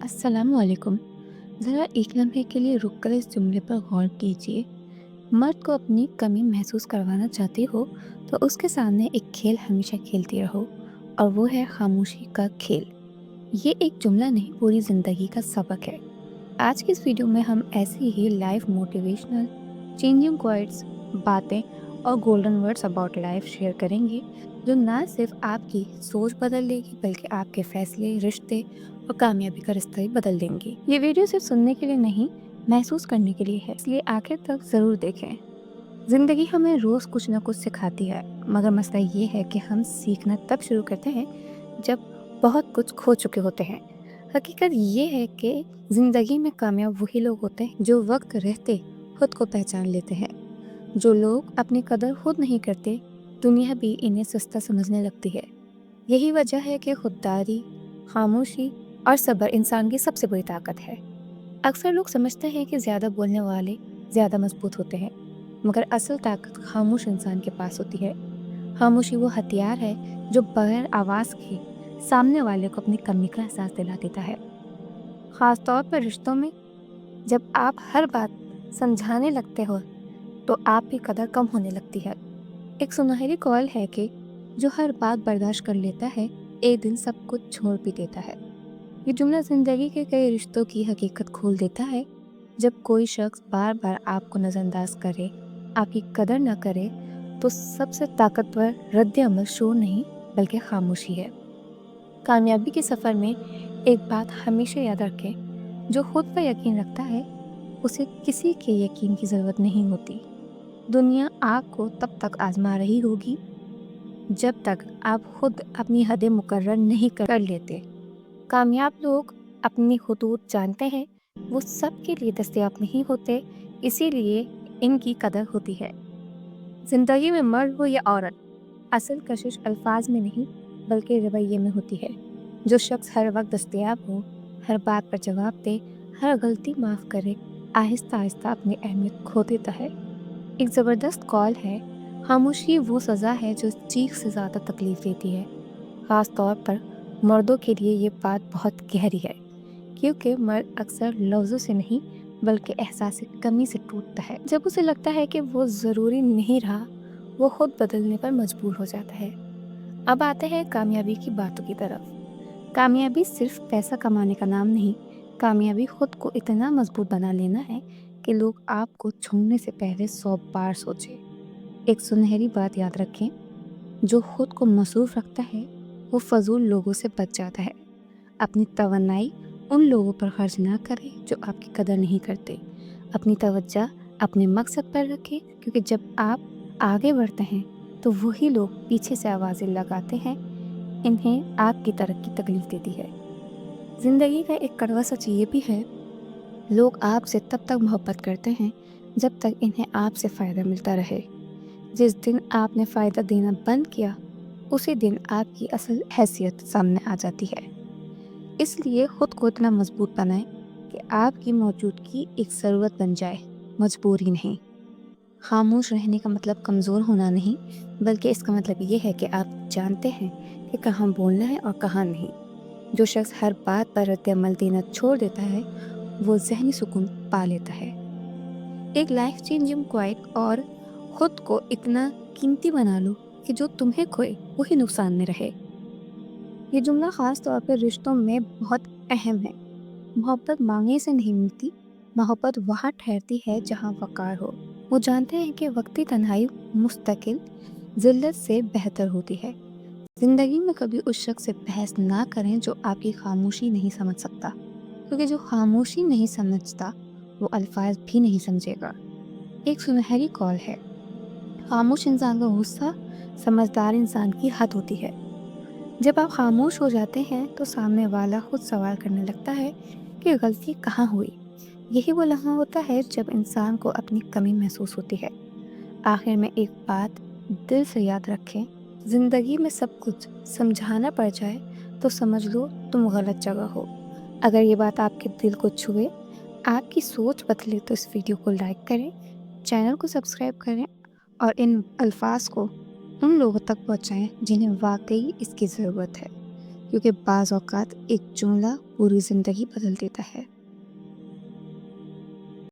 अस्सलाम वालेकुम। ज़रा एक लम्हे के लिए रुक कर इस जुमले पर गौर कीजिए। मर्द को अपनी कमी महसूस करवाना चाहते हो तो उसके सामने एक खेल हमेशा खेलती रहो, और वो है खामोशी का खेल। ये एक जुमला नहीं, पूरी ज़िंदगी का सबक है। आज की इस वीडियो में हम ऐसी ही लाइफ मोटिवेशनल चेंजिंग क्वाइट्स, बातें और golden words about life share करेंगे, जो ना सिर्फ आपकी सोच बदल देगी बल्कि आपके फैसले, रिश्ते और कामयाबी का रास्ता ही बदल देंगे। ये वीडियो सिर्फ सुनने के लिए नहीं, महसूस करने के लिए है, इसलिए आखिर तक ज़रूर देखें। ज़िंदगी हमें रोज़ कुछ ना कुछ सिखाती है, मगर मसला ये है कि हम सीखना तब शुरू करते हैं जब बहुत कुछ खो चुके होते हैं। हकीकत ये है कि ज़िंदगी में कामयाब वही लोग होते हैं जो वक्त रहते खुद को पहचान लेते हैं। जो लोग अपनी कदर खुद नहीं करते, दुनिया भी इन्हें सस्ता समझने लगती है। यही वजह है कि खुददारी, खामोशी और सब्र इंसान की सबसे बड़ी ताकत है। अक्सर लोग समझते हैं कि ज़्यादा बोलने वाले ज़्यादा मजबूत होते हैं, मगर असल ताकत खामोश इंसान के पास होती है। खामोशी वो हथियार है जो बगैर आवाज़ के सामने वाले को अपनी कमी का एहसास दिला देता है। ख़ास तौर पर रिश्तों में, जब आप हर बात समझाने लगते हो तो आपकी कदर कम होने लगती है। एक सुनहरी कौल है कि जो हर बात बर्दाश्त कर लेता है, एक दिन सब कुछ छोड़ भी देता है। ये जुमला ज़िंदगी के कई रिश्तों की हकीकत खोल देता है। जब कोई शख्स बार बार आपको नज़रअंदाज करे, आपकी कदर न करे, तो सबसे ताकतवर रद्द अमल शोर नहीं बल्कि खामोशी है। कामयाबी के सफ़र में एक बात हमेशा याद रखें, जो खुद पर यकीन रखता है उसे किसी के यकीन की ज़रूरत नहीं होती। दुनिया आपको तब तक आजमा रही होगी जब तक आप खुद अपनी हदें मुकर्रर नहीं कर लेते। कामयाब लोग अपनी हुदूद जानते हैं, वो सबके लिए दस्तयाब नहीं होते, इसीलिए इनकी कदर होती है। ज़िंदगी में मर्द हो या औरत, असल कशिश अल्फाज में नहीं बल्कि रवैये में होती है। जो शख्स हर वक्त दस्तयाब हो, हर बात पर जवाब दे, हर गलती माफ़ करे, आहिस्ता आहिस्ता अपनी अहमियत खो देता है। एक ज़बरदस्त कॉल है, खामोशी वो सज़ा है जो चीख से ज़्यादा तकलीफ़ देती है। ख़ास तौर पर मर्दों के लिए ये बात बहुत गहरी है, क्योंकि मर्द अक्सर लफ्ज़ों से नहीं बल्कि एहसास कमी से टूटता है। जब उसे लगता है कि वो ज़रूरी नहीं रहा, वो खुद बदलने पर मजबूर हो जाता है। अब आते हैं कामयाबी की बातों की तरफ। कामयाबी सिर्फ पैसा कमाने का नाम नहीं, कामयाबी खुद को इतना मजबूत बना लेना है कि लोग आपको छूने से पहले 100 बार सोचें। एक सुनहरी बात याद रखें, जो खुद को मसरूफ़ रखता है वो फजूल लोगों से बच जाता है। अपनी तवन्नाई उन लोगों पर खर्च ना करें जो आपकी कदर नहीं करते। अपनी तवज्जो अपने मकसद पर रखें, क्योंकि जब आप आगे बढ़ते हैं तो वही लोग पीछे से आवाज़ें लगाते हैं, इन्हें आपकी तरक्की तकलीफ देती है। ज़िंदगी का एक कड़वा सच ये भी है, लोग आपसे तब तक मोहब्बत करते हैं जब तक इन्हें आपसे फ़ायदा मिलता रहे। जिस दिन आपने फ़ायदा देना बंद किया, उसी दिन आपकी असल हैसियत सामने आ जाती है। इसलिए खुद को इतना मजबूत बनाएं कि आपकी मौजूदगी एक ज़रूरत बन जाए, मजबूरी नहीं। खामोश रहने का मतलब कमज़ोर होना नहीं, बल्कि इसका मतलब ये है कि आप जानते हैं कि कहाँ बोलना है और कहाँ नहीं। जो शख्स हर बात पर रद्द-ए-अमल देना छोड़ देता है, वो ज़हनी सुकून पा लेता है। एक लाइफ चेंजिंग क्वाइट, और खुद को इतना कीमती बना लो कि जो तुम्हें खोए वही नुकसान में रहे। ये जुमला ख़ास तौर पर रिश्तों में बहुत अहम है। मोहब्बत मांगने से नहीं मिलती, मोहब्बत वहाँ ठहरती है जहाँ वक़ार हो। वो जानते हैं कि वक्ती तन्हाई मुस्तकिल ज़िल्लत से बेहतर होती है। ज़िंदगी में कभी उस शख्स से बहस ना करें जो आपकी खामोशी नहीं समझ सकता, क्योंकि जो खामोशी नहीं समझता वो अल्फाज भी नहीं समझेगा। एक सुनहरी कॉल है, खामोश इंसान का गुस्सा समझदार इंसान की हद होती है। जब आप खामोश हो जाते हैं तो सामने वाला खुद सवाल करने लगता है कि गलती कहाँ हुई। यही वो लम्हा होता है जब इंसान को अपनी कमी महसूस होती है। आखिर में एक बात दिल से याद रखें, ज़िंदगी में सब कुछ समझाना पड़ जाए तो समझ लो तुम गलत जगह हो। अगर ये बात आपके दिल को छुए, आपकी सोच बदले, तो इस वीडियो को लाइक करें, चैनल को सब्सक्राइब करें और इन अल्फाज को उन लोगों तक पहुंचाएं जिन्हें वाकई इसकी ज़रूरत है। کیونکہ بعض اوقات ایک جملہ پوری زندگی بدل دیتا ہے۔